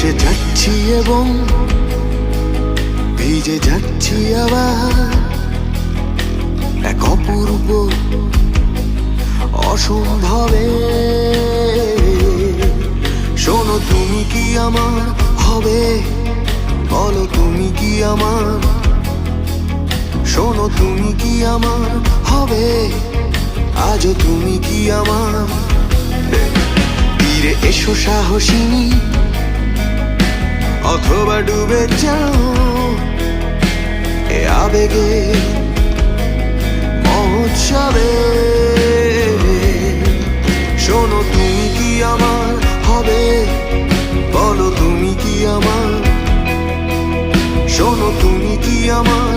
ভেসে যাচ্ছি এবং ভিজে যাচ্ছি আবার এক অপূর্ব অসম্ভবে। শোনো তুমি কি আমার হবে, বলো তুমি কি আমার। শোনো তুমি কি আমার হবে, আজও তুমি কি আমার। তীরে এসো সাহসিনী, অথবা ডুবে যাও এ আবেগে মহোৎসবে। শোনো তুমি কি আমার হবে, বলো তুমি কি আমার। শোনো তুমি কি আমার